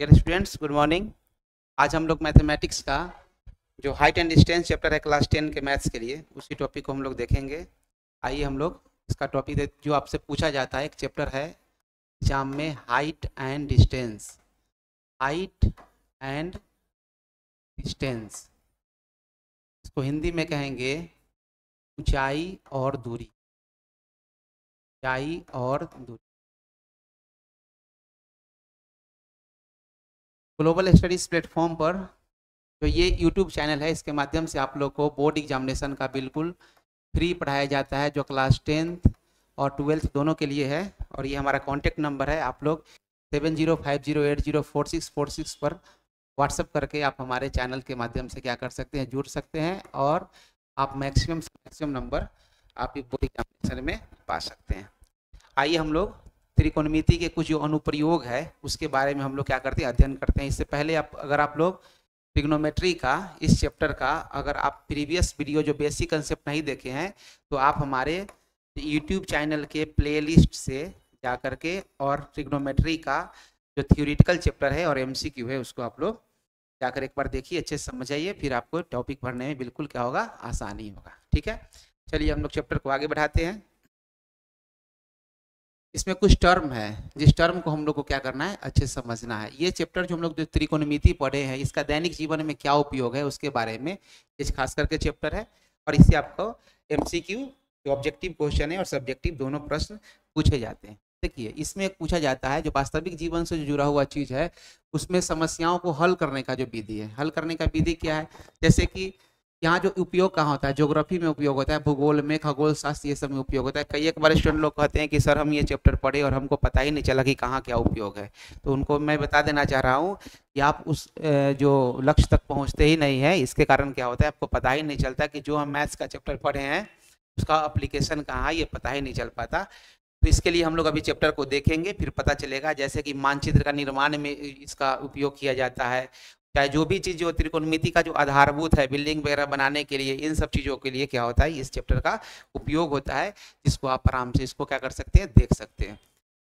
Dear students, good morning. आज हम लोग मैथमेटिक्स का जो हाइट एंड डिस्टेंस चैप्टर है क्लास 10 के मैथ्स के लिए, उसी टॉपिक को हम लोग देखेंगे। आइए हम लोग इसका टॉपिक जो आपसे पूछा जाता है, एक चैप्टर है एग्जाम में, height and distance. Height and distance, इसको हिंदी में कहेंगे ऊंचाई और दूरी। ऊंचाई और दूरी। ग्लोबल स्टडीज प्लेटफॉर्म पर जो ये यूट्यूब चैनल है, इसके माध्यम से आप लोग को बोर्ड एग्जामिनेशन का बिल्कुल फ्री पढ़ाया जाता है, जो क्लास 10th और 12th दोनों के लिए है। और ये हमारा कॉन्टेक्ट नंबर है, आप लोग 7050804646 पर व्हाट्सअप करके आप हमारे चैनल के माध्यम से क्या कर सकते हैं, जुड़ सकते हैं, और आप मैक्सिमम से मैक्सिमम नंबर आप बोर्ड एग्जामिनेशन में पा सकते हैं। आइए हम लोग त्रिकोणमिति के कुछ जो अनुप्रयोग है उसके बारे में हम लोग क्या करते हैं, अध्ययन करते हैं। इससे पहले अगर आप लोग ट्रिग्नोमेट्री का इस चैप्टर का अगर आप प्रीवियस वीडियो जो बेसिक कंसेप्ट नहीं देखे हैं, तो आप हमारे यूट्यूब चैनल के प्लेलिस्ट से जा करके और ट्रिग्नोमेट्री का जो थ्योरेटिकल चैप्टर है और एमसीक्यू है उसको आप लोग जाकर एक बार देखिए, अच्छे से समझाइए, फिर आपको टॉपिक भरने में बिल्कुल क्या होगा, आसानी होगा। ठीक है, चलिए हम लोग चैप्टर को आगे बढ़ाते हैं। इसमें कुछ टर्म है, जिस टर्म को हम लोग को क्या करना है, अच्छे से समझना है। ये चैप्टर जो हम लोग जो त्रिकोणमिति पढ़े हैं, इसका दैनिक जीवन में क्या उपयोग है उसके बारे में इस खास करके चैप्टर है। और इससे आपको एमसीक्यू जो ऑब्जेक्टिव क्वेश्चन है और सब्जेक्टिव दोनों प्रश्न पूछे जाते हैं। देखिए, इसमें एक पूछा जाता है जो वास्तविक जीवन से जुड़ा हुआ चीज है, उसमें समस्याओं को हल करने का जो विधि है, हल करने का विधि क्या है। जैसे कि यहाँ जो उपयोग कहाँ होता है, ज्योग्राफी में उपयोग होता है, भूगोल में, खगोल शास्त्र, ये सब में उपयोग होता है। कई एक बार स्टूडेंट लोग कहते हैं कि सर हम ये चैप्टर पढ़े और हमको पता ही नहीं चला कि कहाँ क्या उपयोग है। तो उनको मैं बता देना चाह रहा हूँ कि आप उस जो लक्ष्य तक पहुँचते ही नहीं है। इसके कारण क्या होता है, आपको पता ही नहीं चलता कि जो हम मैथ्स का चैप्टर पढ़े हैं उसका अप्लीकेशन कहाँ है, ये पता ही नहीं चल पाता। तो इसके लिए हम लोग अभी चैप्टर को देखेंगे, फिर पता चलेगा। जैसे कि मानचित्र का निर्माण में इसका उपयोग किया जाता है, चाहे जो भी चीज़ जो त्रिकोणमिति का जो आधारभूत है बिल्डिंग वगैरह बनाने के लिए, इन सब चीज़ों के लिए क्या होता है, इस चैप्टर का उपयोग होता है, जिसको आप आराम से इसको क्या कर सकते हैं, देख सकते हैं।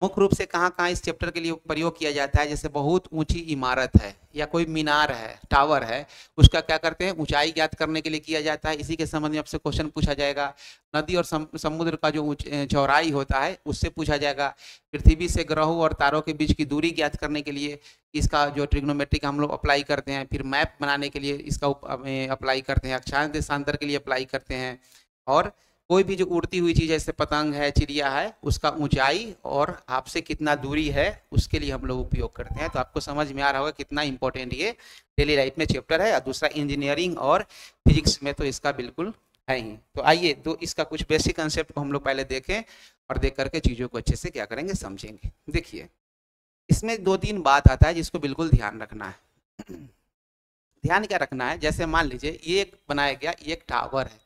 मुख्य रूप से कहाँ कहाँ इस चैप्टर के लिए प्रयोग किया जाता है, जैसे बहुत ऊंची इमारत है या कोई मीनार है, टावर है, उसका क्या करते हैं, ऊंचाई ज्ञात करने के लिए किया जाता है। इसी के संबंध में आपसे क्वेश्चन पूछा जाएगा। नदी और समुद्र का जो चौड़ाई होता है उससे पूछा जाएगा। पृथ्वी से ग्रहों और तारों के बीच की दूरी ज्ञात करने के लिए इसका जो ट्रिग्नोमेट्रिक हम लोग अप्लाई करते हैं। फिर मैप बनाने के लिए इसका अप्लाई करते हैं। अक्षांश देशांतर के लिए अप्लाई करते हैं। और कोई भी जो उड़ती हुई चीज़ जैसे पतंग है, चिड़िया है, उसका ऊंचाई और आपसे कितना दूरी है उसके लिए हम लोग उपयोग करते हैं। तो आपको समझ में आ रहा होगा कितना इंपॉर्टेंट ये डेली लाइफ में चैप्टर है। और दूसरा इंजीनियरिंग और फिजिक्स में तो इसका बिल्कुल है ही। तो आइए तो इसका कुछ बेसिक कंसेप्ट को हम लोग पहले देखें और देख करके चीज़ों को अच्छे से क्या करेंगे, समझेंगे। देखिए, इसमें 2-3 बात आता है जिसको बिल्कुल ध्यान रखना है। ध्यान क्या रखना है, जैसे मान लीजिए ये एक बनाया गया, ये एक टावर है।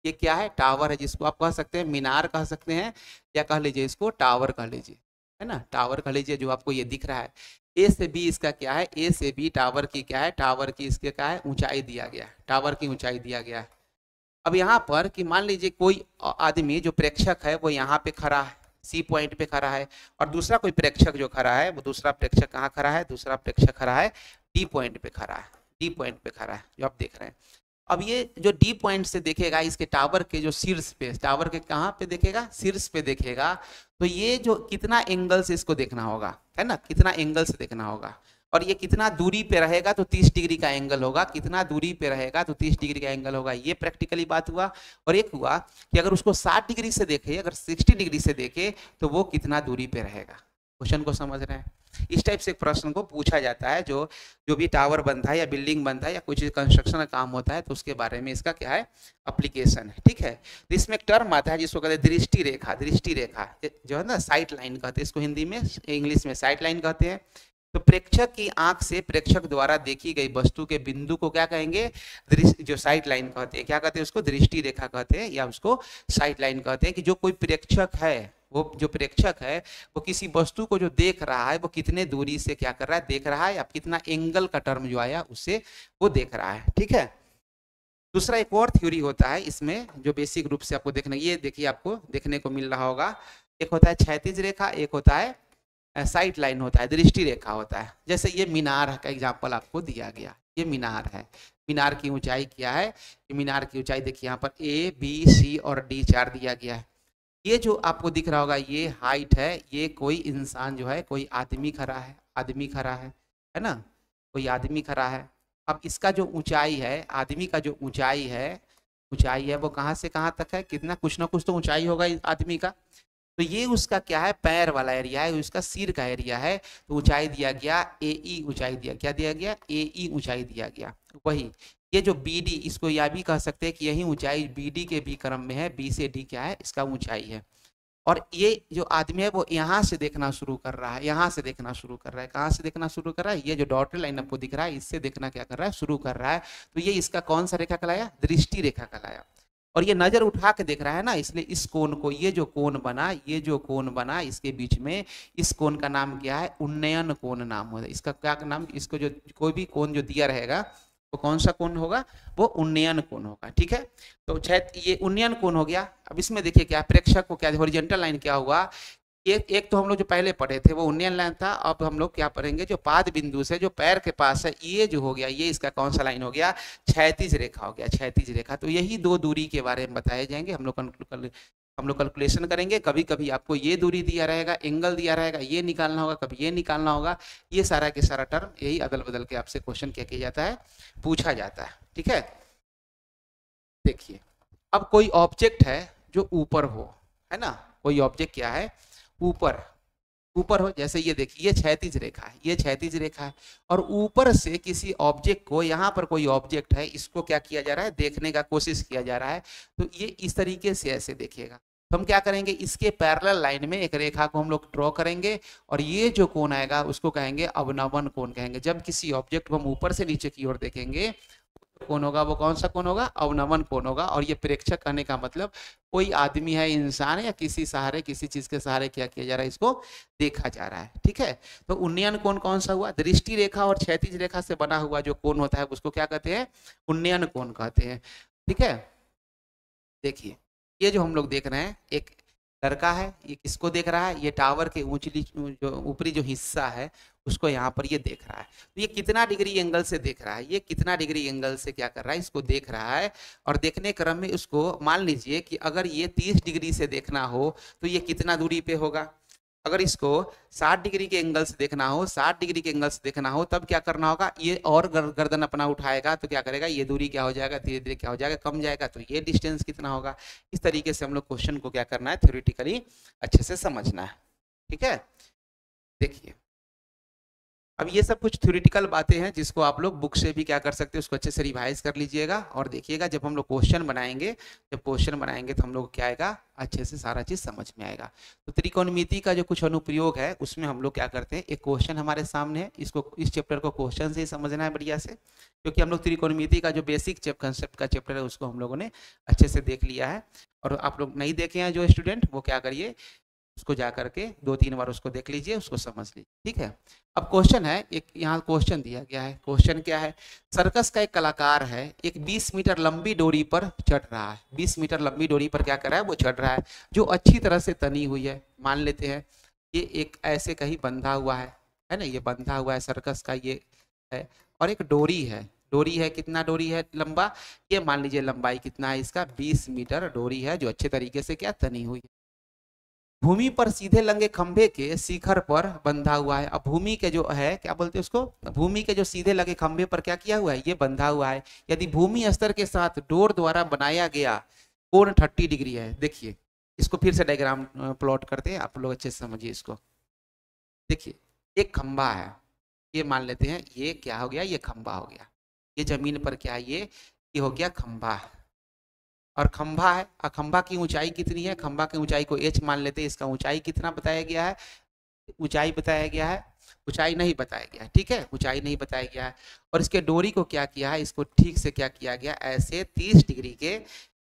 ये क्या है, टावर है, जिसको आप कह सकते हैं मीनार कह सकते हैं, या कह लीजिए इसको टावर कह लीजिए, है ना, टावर कह लीजिए। जो आपको ये दिख रहा है ए से बी, इसका क्या है, ए से बी टावर की क्या है, टावर की इसके क्या है, ऊंचाई दिया गया है, टावर की ऊंचाई दिया गया है। अब यहाँ पर कि मान लीजिए कोई आदमी जो प्रेक्षक है वो यहाँ पे खड़ा है, सी पॉइंट पे खड़ा है, और दूसरा कोई प्रेक्षक जो खड़ा है, वो दूसरा प्रेक्षक कहाँ खड़ा है, दूसरा प्रेक्षक खड़ा है डी पॉइंट पे खड़ा है, डी पॉइंट पे खड़ा है जो आप देख रहे हैं। अब ये जो डी पॉइंट से देखेगा इसके टावर के जो शीर्ष पे, टावर के कहाँ पे देखेगा, शीर्ष पे देखेगा। तो ये जो कितना एंगल से इसको देखना होगा, है ना, कितना एंगल से देखना होगा। और ये कितना दूरी पे रहेगा, तो 30 डिग्री का एंगल होगा। कितना दूरी पे रहेगा तो 30 डिग्री का एंगल होगा। ये प्रैक्टिकली बात हुआ। और एक हुआ कि अगर उसको 60 डिग्री से देखे, अगर 60 डिग्री से देखे, तो वो कितना दूरी पे रहेगा। क्वेश्चन को समझ रहे हैं। इस टाइप से एक प्रश्न को पूछा जाता है। जो जो भी टावर बनता है या बिल्डिंग बनता है या कुछ कंस्ट्रक्शन का काम होता है, तो उसके बारे में इसका क्या है, एप्लीकेशन है। ठीक है, तो इसमें एक टर्म आता है जिसको कहते हैं दृष्टि रेखा। दृष्टि रेखा जो है ना, साइट लाइन कहते हैं इसको, हिंदी में, इंग्लिश में साइट लाइन कहते हैं। तो प्रेक्षक की आंख से प्रेक्षक द्वारा देखी गई वस्तु के बिंदु को क्या कहेंगे, जो साइट लाइन कहते हैं। क्या कहते हैं उसको, दृष्टि रेखा कहते हैं, या उसको साइट लाइन कहते हैं। कि जो कोई प्रेक्षक है, वो जो प्रेक्षक है वो किसी वस्तु को जो देख रहा है, वो कितने दूरी से क्या कर रहा है, देख रहा है। अब कितना एंगल का टर्म जो आया उससे वो देख रहा है। ठीक है, दूसरा एक और थ्योरी होता है इसमें जो बेसिक रूप से आपको देखना, ये देखिए आपको देखने को मिल रहा होगा। एक होता है क्षैतिज रेखा, एक होता है साइड लाइन होता है, दृष्टि रेखा होता है। जैसे ये मीनार का एग्जाम्पल आपको दिया गया, ये मीनार है। मीनार की ऊंचाई क्या है? मीनार की ऊंचाई देखिए यहाँ पर ए बी सी और डी 4 दिया गया है। ये जो आपको दिख रहा होगा ये हाइट है, ये कोई इंसान जो है, कोई आदमी खड़ा है, आदमी खड़ा है ना, कोई आदमी खड़ा है। अब इसका जो ऊंचाई है, आदमी का जो ऊंचाई है वो कहाँ से कहाँ तक है? कितना, कुछ ना कुछ तो ऊंचाई होगा इस आदमी का। तो ये उसका क्या है? पैर वाला एरिया है, उसका सिर का एरिया है। तो ऊंचाई दिया गया ए ई, ऊंचाई दिया, क्या दिया गया? ए ई ऊंचाई दिया गया। वही ये जो बी डी, इसको यह भी कह सकते हैं कि यही ऊंचाई बी डी के भी क्रम में है। बी से डी क्या है? इसका ऊंचाई है। और ये जो आदमी है वो यहाँ से देखना शुरू कर रहा है, यहाँ से देखना शुरू कर रहा है। कहाँ से देखना शुरू कर रहा है? ये जो डॉटेड लाइन आपको दिख रहा है, इससे देखना क्या कर रहा है? शुरू कर रहा है। तो ये इसका कौन सा रेखा कहलाया? दृष्टि रेखा कहलाया। और ये नजर उठा के देख रहा है ना, इसलिए इस कोण को, ये जो कोण बना, ये जो कोण बना इसके बीच में, इस कोण का नाम क्या है? उन्नयन कोण नाम होता है इसका। क्या नाम? इसको जो कोई भी कोण जो दिया रहेगा वो कौन सा कोण होगा? वो उन्नयन कोण होगा। ठीक है, तो ये उन्नयन कोण हो गया। अब इसमें देखिए क्या प्रेक्षक को क्या, हॉरिजॉन्टल लाइन क्या हुआ? एक तो हम लोग जो पहले पढ़े थे वो उन्नयन लाइन था। अब हम लोग क्या पढ़ेंगे? जो पाद बिंदु से जो पैर के पास है, ये जो हो गया, ये इसका कौन सा लाइन हो गया? क्षैतिज रेखा हो गया, क्षैतिज रेखा। तो यही दो दूरी के बारे में बताए जाएंगे। हम लोग कैलकुलेशन करेंगे। कभी कभी आपको ये दूरी दिया रहेगा, एंगल दिया रहेगा, ये निकालना होगा, कभी ये निकालना होगा। ये सारा के सारा टर्म यही अदल बदल के आपसे क्वेश्चन क्या किया जाता है? पूछा जाता है। ठीक है, देखिए अब कोई ऑब्जेक्ट है जो ऊपर हो, है ना, कोई ऑब्जेक्ट क्या है? ऊपर, ऊपर हो। जैसे ये देखिए, ये क्षैतिज रेखा है, ये क्षैतिज रेखा है। और ऊपर से किसी ऑब्जेक्ट को, यहाँ पर कोई ऑब्जेक्ट है, इसको क्या किया जा रहा है? देखने का कोशिश किया जा रहा है। तो ये इस तरीके से ऐसे देखेगा। तो हम क्या करेंगे? इसके पैरेलल लाइन में एक रेखा को हम लोग ड्रॉ करेंगे, और ये जो कोण आएगा उसको कहेंगे अवनमन कोण कहेंगे। जब किसी ऑब्जेक्ट को हम ऊपर से नीचे की ओर देखेंगे, कौन होगा? वो कौन सा कौन होगा? अवनमन कौन होगा। और ये प्रेक्षक कहने का मतलब कोई आदमी है, इंसान है, या किसी सहारे, किसी चीज के सहारे क्या किया जा रहा है? इसको देखा जा रहा है। ठीक है, तो उन्नयन कोण कौन सा हुआ? दृष्टि रेखा और क्षैतिज रेखा से बना हुआ जो कोण होता है उसको क्या कहते हैं? उन्नयन कोण कहते हैं। ठीक है, देखिए ये जो हम लोग देख रहे हैं, एक लड़का है, ये किसको देख रहा है? ये टावर के ऊंचली जो ऊपरी जो हिस्सा है उसको यहाँ पर ये देख रहा है। तो ये कितना डिग्री एंगल से देख रहा है? ये कितना डिग्री एंगल से क्या कर रहा है? इसको देख रहा है। और देखने क्रम में उसको मान लीजिए कि अगर ये 30 डिग्री से देखना हो तो ये कितना दूरी पे होगा? अगर इसको 60 डिग्री के एंगल से देखना हो, 60 डिग्री के एंगल से देखना हो, तब क्या करना होगा? ये और गर्दन अपना उठाएगा तो क्या करेगा? ये दूरी क्या हो जाएगा? धीरे धीरे क्या हो जाएगा? कम जाएगा। तो ये डिस्टेंस कितना होगा? इस तरीके से हम लोग क्वेश्चन को क्या करना है? थ्योरेटिकली अच्छे से समझना है। ठीक है, देखिए अब ये सब कुछ थ्योरेटिकल बातें हैं जिसको आप लोग बुक से भी क्या कर सकते हैं? उसको अच्छे से रिवाइज कर लीजिएगा। और देखिएगा जब हम लोग क्वेश्चन बनाएंगे, तो हम लोग क्या आएगा? अच्छे से सारा चीज समझ में आएगा। तो त्रिकोणमिति का जो कुछ अनुप्रयोग है उसमें हम लोग क्या करते हैं? एक क्वेश्चन हमारे सामने है, इसको, इस चैप्टर को क्वेश्चन से ही समझना है बढ़िया से, क्योंकि हम लोग त्रिकोणमिति का जो बेसिक कंसेप्ट का चैप्टर है उसको हम लोगों ने अच्छे से देख लिया है। और आप लोग नहीं देखे हैं जो स्टूडेंट, वो क्या करिए, उसको जा करके 2-3 बार उसको देख लीजिए, उसको समझ लीजिए। ठीक है, अब क्वेश्चन है, एक यहाँ क्वेश्चन दिया गया है। क्वेश्चन क्या है? सर्कस का एक कलाकार है, एक 20 मीटर लंबी डोरी पर चढ़ रहा है। 20 मीटर लंबी डोरी पर क्या कर रहा है? वो चढ़ रहा है, जो अच्छी तरह से तनी हुई है। मान लेते हैं ये एक ऐसे कहीं बंधा हुआ है ना, ये बंधा हुआ है सर्कस का, ये है। और एक डोरी है, डोरी है, कितना डोरी है लंबा? ये मान लीजिए लंबाई कितना है इसका? 20 मीटर डोरी है, जो अच्छे तरीके से क्या तनी हुई है। भूमि पर सीधे लंगे खंभे के शिखर पर बंधा हुआ है। अब भूमि के जो है, क्या बोलते हैं उसको? भूमि के जो सीधे लगे खंभे पर क्या किया हुआ है? ये बंधा हुआ है। यदि भूमि स्तर के साथ डोर द्वारा बनाया गया कोण 30 डिग्री है। देखिए इसको फिर से डायग्राम प्लॉट करते हैं, आप लोग अच्छे से समझिए इसको। देखिए एक खंभा है, ये मान लेते हैं, ये क्या हो गया? ये खंभा हो गया। ये जमीन पर क्या है? ये हो गया खंभा। और खंभा है, और खंभा की ऊंचाई कितनी है? खंभा की ऊंचाई को h मान लेते हैं। इसका ऊंचाई कितना बताया गया है? ऊंचाई बताया गया है? ऊंचाई नहीं बताया गया है। ठीक है, ऊंचाई नहीं बताया गया है। और इसके डोरी को क्या किया है? इसको ठीक से क्या किया गया? ऐसे 30 डिग्री के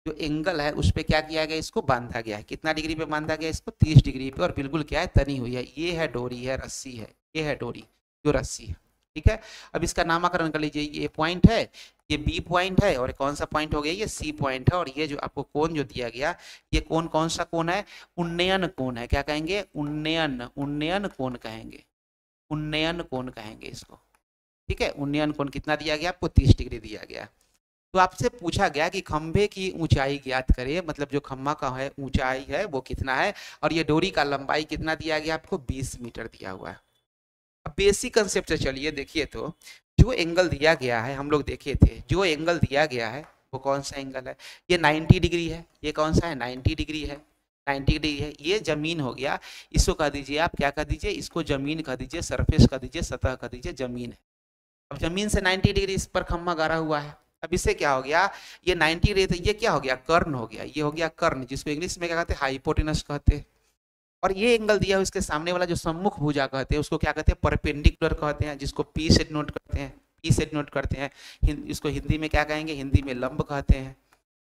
जो एंगल है उस पर क्या किया गया? इसको बांधा गया है। कितना डिग्री पे बांधा गया? इसको 30 डिग्री पे। और बिल्कुल क्या है? तनी हुई है। ये है डोरी, है रस्सी है, ये है डोरी जो रस्सी है। ठीक है। अब इसका नामकरण कर लीजिए, ये पॉइंट है, ये बी पॉइंट है, और कौन सा पॉइंट हो गया, ये सी पॉइंट है। और ये जो आपको कोण जो दिया गया, ये कोण कौन सा कोण है, उन्नयन कोण है। क्या कहेंगे, उन्नयन, उन्नयन कोण कहेंगे, उन्नयन कोण कहेंगे इसको, ठीक है। उन्नयन कोण कितना दिया गया आपको, 30 डिग्री दिया गया। तो आपसे पूछा गया कि खंभे की ऊंचाई ज्ञात करिए, मतलब जो खंभा का है ऊंचाई है वो कितना है, और ये डोरी का लंबाई कितना दिया गया आपको, 20 मीटर दिया हुआ है। अब बेसिक कंसेप्ट से चलिए देखिए, तो जो एंगल दिया गया है, हम लोग देखे थे, जो एंगल दिया गया है वो कौन सा एंगल है, ये 90 डिग्री है। ये कौन सा है, 90 डिग्री है, 90 डिग्री है। ये जमीन हो गया, इसको कह दीजिए आप, क्या कह दीजिए, इसको जमीन कह दीजिए, सरफेस कह दीजिए, सतह कह दीजिए, जमीन है। अब जमीन से 90 डिग्री इस पर खंभा गाड़ा हुआ है। अब इससे क्या हो गया, ये 90 डिग्री, तो ये क्या हो गया, कर्ण हो गया, ये हो गया कर्ण, जिसको इंग्लिश में क्या कहते हैं, हाइपोटेनस कहते हैं। और ये एंगल दिया है, उसके सामने वाला जो सम्मुख भुजा कहते हैं, उसको क्या कहते हैं, परपेंडिकुलर कहते हैं, जिसको पी से नोट करते हैं, पी से नोट करते हैं। इसको हिंदी में क्या कहेंगे, हिंदी में लंब कहते हैं,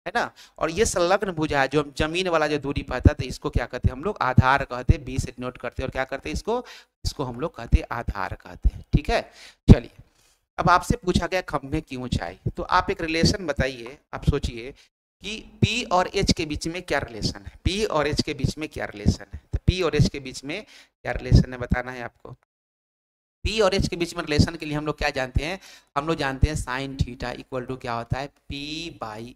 है ना। और ये संलग्न भुजा है, जो जमीन वाला जो दूरी पाता है, तो इसको क्या कहते हैं हम लोग, आधार कहते हैं, बी से नोट करते हैं। और क्या करते हैं इसको, इसको हम लोग कहते हैं आधार कहते हैं, ठीक है। चलिए, अब आपसे पूछा गया खंभे की ऊंचाई, तो आप एक रिलेशन बताइए, आप सोचिए कि P और H के बीच में क्या रिलेशन है, P और H के बीच में क्या रिलेशन है। तो P और H के बीच में क्या रिलेशन है बताना है आपको। P और H के बीच में रिलेशन के लिए हम लोग क्या जानते हैं, हम लोग जानते हैं साइन थीटा इक्वल टू क्या होता है, P by,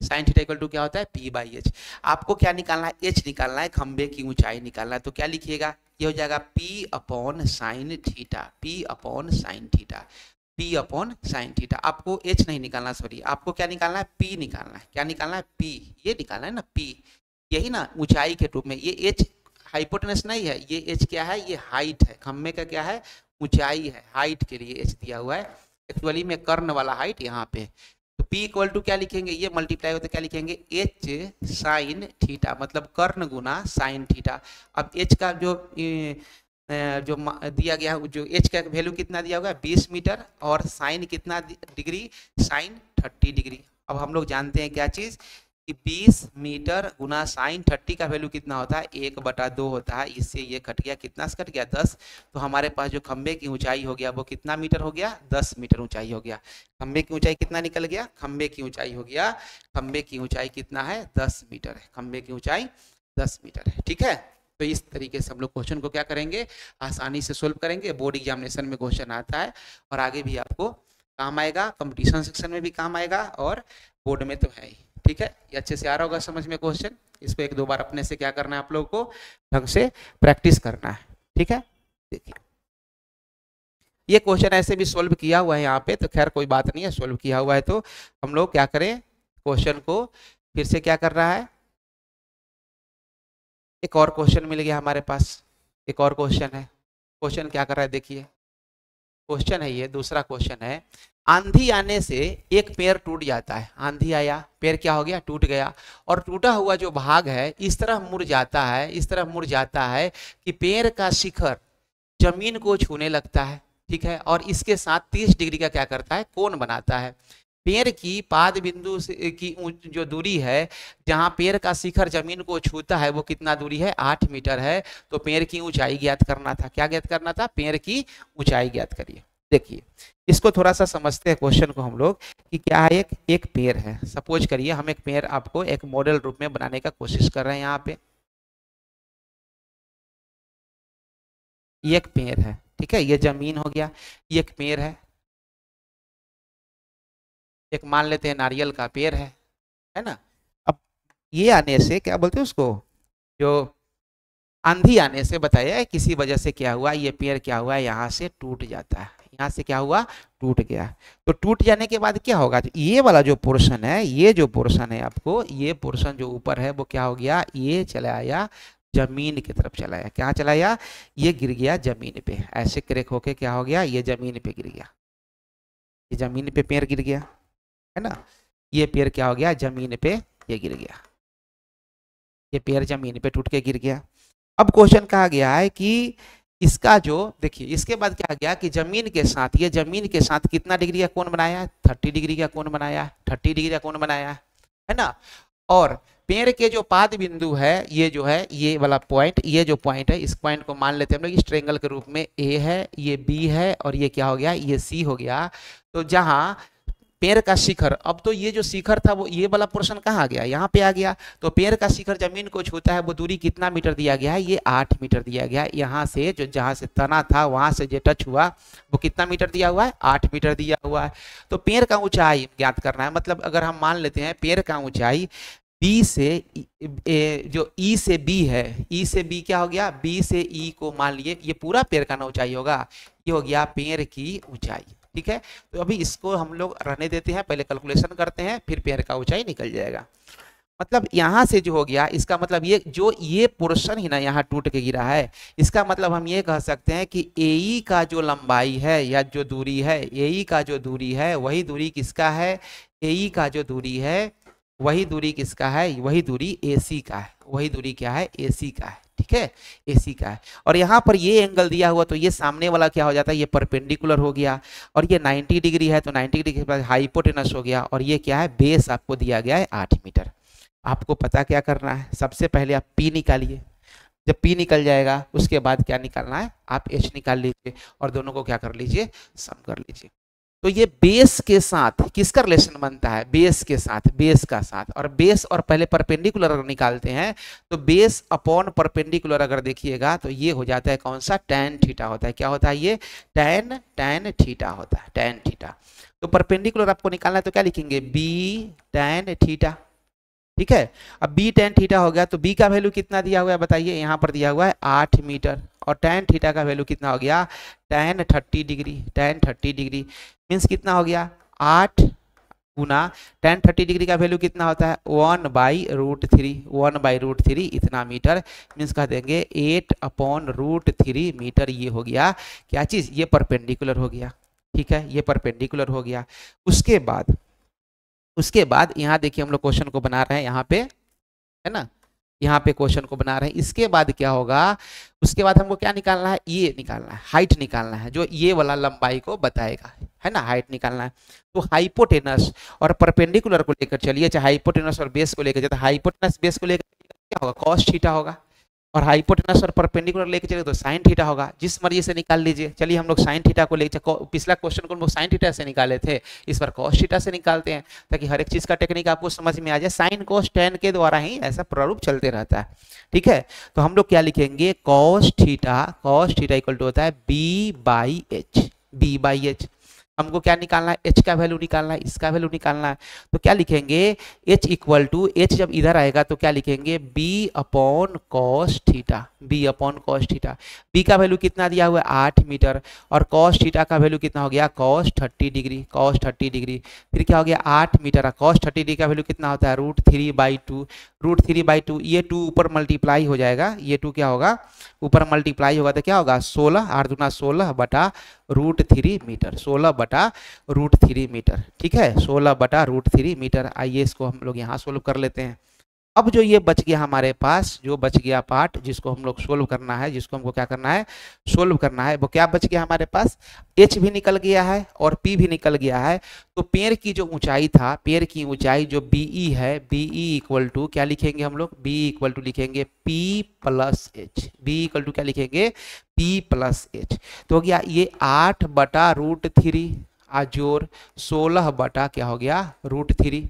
sine theta equal to क्या होता है, P बाई H। आपको क्या निकालना है, H निकालना है, खंभे की ऊंचाई निकालना है। तो क्या लिखिएगा, ये हो जाएगा P upon sine theta, P upon sine theta, P upon sine theta. आपको H नहीं निकालना, सॉरी, आपको क्या निकालना है, P निकालना है। क्या निकालना है, P, ये निकालना है ना, P, यही ना ऊंचाई के रूप में। ये H हाइपोटेनस नहीं है, ये H क्या है, ये हाइट है, खंभे का क्या है, ऊंचाई है, हाइट के लिए H दिया हुआ है। एक्चुअली में कर्ण वाला हाइट यहाँ पे। तो P इक्वल टू क्या लिखेंगे, ये मल्टीप्लाई होते क्या लिखेंगे, H साइन थीटा, मतलब कर्ण गुना साइन थीटा। अब H का जो दिया गया, जो H का वैल्यू कितना दिया होगा, 20 मीटर, और साइन कितना डिग्री, साइन 30 डिग्री। अब हम लोग जानते हैं क्या चीज़, कि 20 मीटर गुना साइन 30 का वैल्यू कितना होता है, 1/2 होता है। इससे ये कट गया, कितना से कट गया, 10। तो हमारे पास जो खंभे की ऊंचाई हो गया वो कितना मीटर हो गया, 10 मीटर ऊंचाई हो गया। खंभे की ऊंचाई कितना निकल गया, खंभे की ऊंचाई हो गया, खंभे की ऊंचाई कितना है, 10 मीटर है, खंभे की ऊंचाई 10 मीटर है, ठीक है। तो इस तरीके से हम लोग क्वेश्चन को क्या करेंगे, आसानी से सोल्व करेंगे। बोर्ड एग्जामिनेशन में क्वेश्चन आता है, और आगे भी आपको काम आएगा, कंपटीशन सेक्शन में भी काम आएगा, और बोर्ड में तो है ही, ठीक है। ये अच्छे से आ रहा होगा समझ में क्वेश्चन। इसको 1-2 बार अपने से क्या करना है, आप लोगों को ढंग से प्रैक्टिस करना है, ठीक है। देखिए, ये क्वेश्चन ऐसे भी सोल्व किया हुआ है यहाँ पे, तो खैर कोई बात नहीं है, सोल्व किया हुआ है तो हम लोग क्या करें, क्वेश्चन को फिर से क्या कर रहा है, एक और क्वेश्चन मिल गया हमारे पास, एक और क्वेश्चन है। क्वेश्चन क्या कर रहा है, देखिए क्वेश्चन है ये, दूसरा क्वेश्चन है, आंधी आने से एक पेड़ टूट जाता है। आंधी आया, पेड़ क्या हो गया, टूट गया, और टूटा हुआ जो भाग है इस तरह मुड़ जाता है, इस तरह मुड़ जाता है कि पेड़ का शिखर जमीन को छूने लगता है, ठीक है। और इसके साथ 30 डिग्री का क्या करता है, कोण बनाता है। पेड़ की पाद बिंदु से की जो दूरी है, जहां पेड़ का शिखर जमीन को छूता है, वो कितना दूरी है, 8 मीटर है। तो पेड़ की ऊंचाई ज्ञात करना था। क्या ज्ञात करना था, पेड़ की ऊंचाई ज्ञात करिए। देखिए, इसको थोड़ा सा समझते हैं क्वेश्चन को हम लोग, कि क्या है, एक पेड़ है। सपोज करिए हम एक पेड़ आपको एक मॉडल रूप में बनाने का कोशिश कर रहे हैं। यहाँ पे ये एक पेड़ है, ठीक है, ये जमीन हो गया, ये एक पेड़ है, एक मान लेते हैं नारियल का पेड़ है ना। अब ये आने से क्या बोलते हैं उसको, जो आंधी आने से बताया है, किसी वजह से क्या हुआ, ये पेड़ क्या हुआ, यहाँ से टूट जाता है, यहाँ से क्या हुआ, टूट गया। तो टूट जाने के बाद क्या होगा, ये वाला जो पोर्शन है, ये जो पोर्शन है आपको, ये पोर्शन जो ऊपर है वो क्या हो गया, ये चला आया जमीन की तरफ, चला आया, क्या चला आया, ये गिर गया जमीन पे, ऐसे क्रैक होके क्या हो गया, ये जमीन पे गिर गया, ये जमीन पे पेड़ गिर गया, है ना। ये पेड़ क्या हो गया, जमीन पे ये गिर गया, ये पेड़ जमीन पे टूट के गिर गया। अब क्वेश्चन कहा गया है कि इसका जो, देखिए इसके बाद क्या गया कि जमीन के साथ, ये जमीन के साथ कितना डिग्री का कोण बनाया है, 30 डिग्री का कोण बनाया है, 30 डिग्री का कोण बनाया है ना। और पेड़ के जो पाद बिंदु है ये जो है ये वाला पॉइंट, ये जो पॉइंट है इस पॉइंट को मान लेते हैं हम लोग इस ट्रायंगल के रूप में, ए है, ये बी है और ये क्या हो गया, ये सी हो गया। तो जहां पेड़ का शिखर, अब तो ये जो शिखर था वो ये वाला पोर्शन कहाँ गया, यहाँ पे आ गया। तो पेड़ का शिखर जमीन को छूता है वो दूरी कितना मीटर दिया गया है, ये 8 मीटर दिया गया है। यहाँ से जो जहाँ से तना था वहां से जो टच हुआ वो कितना मीटर दिया हुआ है, 8 मीटर दिया हुआ है। तो पेड़ का ऊंचाई ज्ञात करना है, मतलब अगर हम मान लेते हैं पेड़ का ऊंचाई बी से जो ई से बी है, ई से बी क्या हो गया, बी से ई को मान लिए ये पूरा पेड़ का ना ऊंचाई होगा, ये हो गया पेड़ की ऊंचाई। ठीक है, तो अभी इसको हम लोग रहने देते हैं, पहले कैलकुलेशन करते हैं फिर पेड़ का ऊंचाई निकल जाएगा। मतलब यहाँ से जो हो गया इसका मतलब ये जो ये पोर्शन ही ना यहाँ टूट के गिरा है, इसका मतलब हम ये कह सकते हैं कि एई का जो लंबाई है या जो दूरी है, एई का जो दूरी है वही दूरी किसका है, एई का जो दूरी है वही दूरी किसका है, वही दूरी AC का है, वही दूरी क्या है, AC का है। ठीक है, AC का है। और यहाँ पर ये एंगल दिया हुआ तो ये सामने वाला क्या हो जाता है, ये परपेंडिकुलर हो गया और ये 90 डिग्री है तो 90 डिग्री के बाद हाइपोटेनस हो गया और ये क्या है, बेस आपको दिया गया है 8 मीटर। आपको पता क्या करना है, सबसे पहले आप P निकालिए, जब P निकल जाएगा उसके बाद क्या निकालना है, आप H निकाल लीजिए और दोनों को क्या कर लीजिए, सम कर लीजिए। तो ये बेस के साथ किसका रिलेशन बनता है, बेस के साथ, बेस का साथ, और बेस और पहले परपेंडिकुलर अगर निकालते हैं तो बेस अपॉन परपेंडिकुलर अगर देखिएगा तो ये हो जाता है कौन सा, tan थीटा होता है। क्या होता है ये, tan थीटा होता है, tan थीटा। तो परपेंडिकुलर आपको निकालना है तो क्या लिखेंगे, b tan थीटा। ठीक है, अब b tan थीटा हो गया तो b का वैल्यू कितना दिया हुआ है बताइए, यहाँ पर दिया हुआ है 8 मीटर और tan थीटा का वैल्यू कितना हो गया, tan 30 degree, tan 30 degree means कितना हो गया, 8 गुना tan 30 डिग्री का वैल्यू कितना होता है, 1/√3, 1/√3 इतना मीटर मीन्स कह देंगे 8/√3 मीटर। ये हो गया क्या चीज, ये परपेंडिकुलर हो गया। ठीक है, ये परपेंडिकुलर हो गया। उसके बाद यहाँ देखिए हम लोग क्वेश्चन को बना रहे हैं, यहाँ पे है ना, यहाँ पे क्वेश्चन को बना रहे हैं। इसके बाद क्या होगा, उसके बाद हमको क्या निकालना है, ये निकालना है, हाइट निकालना है जो ये वाला लंबाई को बताएगा, है ना, हाइट निकालना है। तो हाइपोटेनस और परपेंडिकुलर को लेकर चलिए, चाहे हाइपोटेनस और बेस को लेकर जाए तो हाइपोटेनस बेस को लेकर क्या होगा, कॉस थीटा होगा, और हाइपोटेनस और परपेंडिकुलर लेके चले तो साइन थीटा होगा, जिस मर्जी से निकाल लीजिए। चलिए हम लोग साइन थीटा को लेके, पिछला क्वेश्चन को हम लोग साइन थीटा से निकाले थे, इस बार कॉस थीटा से निकालते हैं ताकि हर एक चीज का टेक्निक आपको समझ में आ जाए। साइन कोस टेन के द्वारा ही ऐसा प्रारूप चलते रहता है। ठीक है, तो हम लोग क्या लिखेंगे, कॉस थीटा इक्वल टू होता है b/h, b/h। हमको क्या निकालना है, h का वैल्यू निकालना है, इसका वैल्यू निकालना है। तो क्या लिखेंगे, h इक्वल टू, h जब इधर आएगा तो क्या लिखेंगे, b/cos theta, b/cos theta. b का वैल्यू कितना दिया हुआ है, 8 मीटर और cos थीटा का वैल्यू कितना हो गया, cos 30 डिग्री, cos 30 डिग्री। फिर क्या हो गया 8 मीटर, cos 30 डिग्री का वैल्यू कितना होता है, √3/2, √3/2। ये 2 ऊपर मल्टीप्लाई हो जाएगा, ये 2 क्या होगा, ऊपर मल्टीप्लाई होगा तो क्या होगा, 16, 8 दूना 16 बटा √3 मीटर, 16/√3 मीटर। ठीक है, 16/√3 मीटर। आइए इसको हम लोग यहाँ सोल्व कर लेते हैं। अब जो ये बच गया हमारे पास, जो बच गया पार्ट जिसको हम लोग सोल्व करना है, जिसको हमको क्या करना है, सोल्व करना है, वो क्या बच गया हमारे पास, h भी निकल गया है और p भी निकल गया है। तो पेड़ की जो ऊंचाई था, पेड़ की ऊंचाई जो BE है, BE इक्वल टू क्या लिखेंगे हम लोग, B इक्वल टू लिखेंगे P + H, B equal to क्या लिखेंगे, P + H। तो हो गया ये 8/√3 जोड़ 16 बटा क्या हो गया, √3,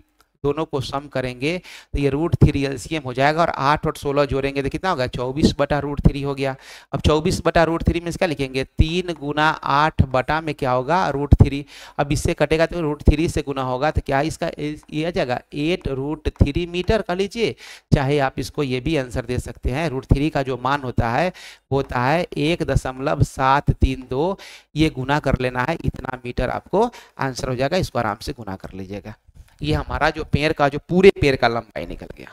दोनों को सम करेंगे तो ये √3 LCM हो जाएगा और 8 और 16 जोड़ेंगे तो कितना होगा, 24/√3 हो गया। अब 24/√3 में इसका लिखेंगे 3 गुना 8 बटा में क्या होगा, √3। अब इससे कटेगा तो √3 से गुना होगा तो क्या इसका ये आ जाएगा 8√3 मीटर कह लीजिए, चाहे आप इसको ये भी आंसर दे सकते हैं। √3 का जो मान होता है वो होता है 1.732, ये गुना कर लेना है, इतना मीटर आपको आंसर हो जाएगा। इसको आराम से गुना कर लीजिएगा। ये हमारा जो पेड़ का, जो पूरे पेड़ का लंबाई निकल गया।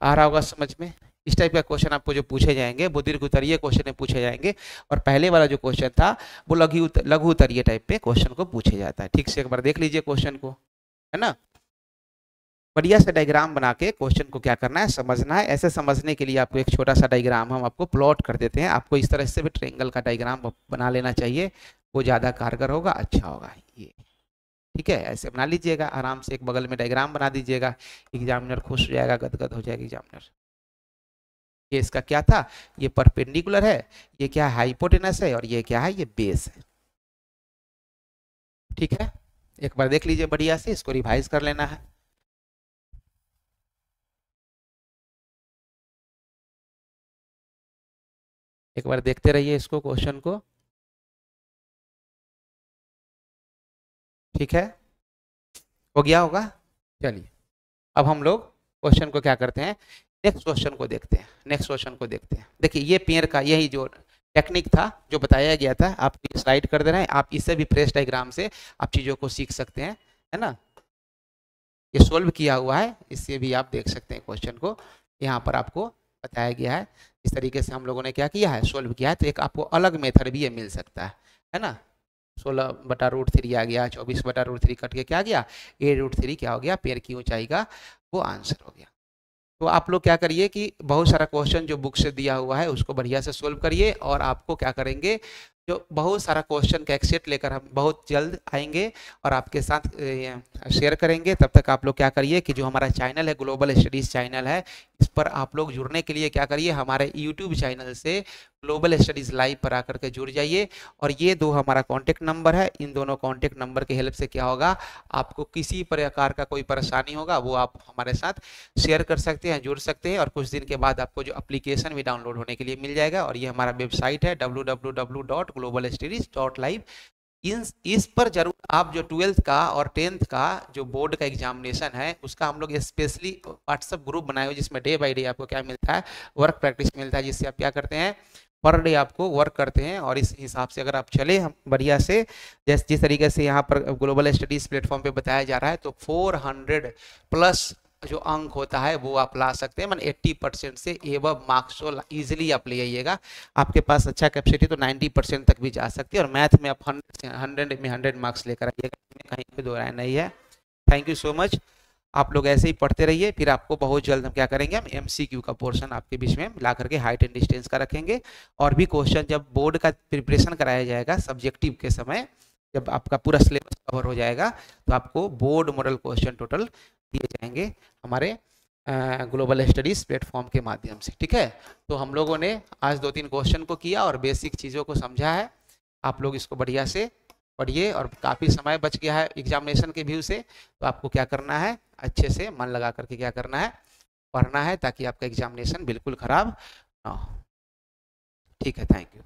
आ रहा होगा समझ में। इस टाइप का क्वेश्चन आपको जो पूछे जाएंगे वो दीर्घ उत्तरीय क्वेश्चन में पूछे जाएंगे, और पहले वाला जो क्वेश्चन था वो लघु उत्तरीय टाइप पे क्वेश्चन को पूछे जाता है। ठीक से एक बार देख लीजिए क्वेश्चन को, है ना। बढ़िया सा डायग्राम बना के क्वेश्चन को क्या करना है, समझना है। ऐसे समझने के लिए आपको एक छोटा सा डायग्राम हम आपको प्लॉट कर देते हैं। आपको इस तरह से भी ट्रायंगल का डायग्राम बना लेना चाहिए, वो ज़्यादा कारगर होगा, अच्छा होगा। ये ठीक है, ऐसे बना लीजिएगा आराम से, एक बगल में डायग्राम बना दीजिएगा, एग्जामिनर खुश हो जाएगा, गदगद हो जाएगा एग्जामिनर। ये इसका क्या था, ये परपेंडिकुलर है, ये क्या है हाइपोटेनस है, और ये क्या है, ये बेस है। ठीक है, एक बार देख लीजिए बढ़िया से, इसको रिवाइज कर लेना है। एक बार देखते रहिए इसको, क्वेश्चन को। ठीक है, हो गया होगा। चलिए अब हम लोग क्वेश्चन को क्या करते हैं, नेक्स्ट क्वेश्चन को देखते हैं। नेक्स्ट क्वेश्चन को देखते हैं। देखिए ये पेयर का यही जो टेक्निक था जो बताया गया था, आप स्लाइड कर दे रहे हैं, आप इससे भी फ्रेश डायग्राम से आप चीज़ों को सीख सकते हैं, है ना। ये सोल्व किया हुआ है, इससे भी आप देख सकते हैं क्वेश्चन को, यहाँ पर आपको बताया गया है। इस तरीके से हम लोगों ने क्या किया है, सोल्व किया है। तो एक आपको अलग मेथड भी ये मिल सकता है ना। 16/√3 आ गया, 24/√3 कट के क्या आ गया, a√3 क्या हो गया, पेड़ की ऊंचाई का वो आंसर हो गया। तो आप लोग क्या करिए कि बहुत सारा क्वेश्चन जो बुक से दिया हुआ है उसको बढ़िया से सोल्व करिए, और आपको क्या करेंगे, जो बहुत सारा क्वेश्चन का एक सेट लेकर हम बहुत जल्द आएंगे और आपके साथ शेयर करेंगे। तब तक आप लोग क्या करिए कि जो हमारा चैनल है, ग्लोबल स्टडीज़ चैनल है, इस पर आप लोग जुड़ने के लिए क्या करिए, हमारे यूट्यूब चैनल से ग्लोबल स्टडीज़ लाइव पर आकर के जुड़ जाइए। और ये दो हमारा कॉन्टेक्ट नंबर है, इन दोनों कॉन्टेक्ट नंबर की हेल्प से क्या होगा, आपको किसी प्रकार का कोई परेशानी होगा वो आप हमारे साथ शेयर कर सकते हैं, जुड़ सकते हैं, और कुछ दिन के बाद आपको जो एप्लीकेशन भी डाउनलोड होने के लिए मिल जाएगा। और ये हमारा वेबसाइट है www.globalstudies.live। इस पर जरूर आप जो 12th का और 10th का जो बोर्ड का एग्जामिनेशन है उसका हम लोग स्पेशली व्हाट्सएप ग्रुप बनाए हुए, जिसमें डे बाय डे आपको क्या मिलता है, वर्क प्रैक्टिस मिलता है, जिससे आप क्या करते हैं, पर डे आपको वर्क करते हैं। और इस हिसाब से अगर आप चले हम बढ़िया से, जैसे जिस तरीके से यहाँ पर ग्लोबल स्टडीज प्लेटफॉर्म पे बताया जा रहा है, तो 400 प्लस जो अंक होता है वो आप ला सकते हैं, मतलब 80% से एबव मार्क्स तो ईजिली आप ले आइएगा। आपके पास अच्छा कैपेसिटी तो 90% तक भी जा सकती है, और मैथ में आप 100 में 100 मार्क्स लेकर आइएगा, कहीं पे दो राय नहीं है। Thank you so much. आप लोग ऐसे ही पढ़ते रहिए, फिर आपको बहुत जल्द हम क्या करेंगे, हम MCQ का पोर्शन आपके बीच में ला करके हाइट एंड डिस्टेंस का रखेंगे। और भी क्वेश्चन जब बोर्ड का प्रिपरेशन कराया जाएगा सब्जेक्टिव के समय, जब आपका पूरा सिलेबस कवर हो जाएगा, तो आपको बोर्ड मॉडल क्वेश्चन टोटल दिए जाएंगे हमारे ग्लोबल स्टडीज प्लेटफॉर्म के माध्यम से। ठीक है, तो हम लोगों ने आज 2-3 क्वेश्चन को किया और बेसिक चीज़ों को समझा है। आप लोग इसको बढ़िया से पढ़िए, और काफ़ी समय बच गया है एग्जामिनेशन के व्यू से, तो आपको क्या करना है, अच्छे से मन लगा करके क्या करना है, पढ़ना है, ताकि आपका एग्जामिनेशन बिल्कुल ख़राब ना हो। ठीक है, थैंक यू।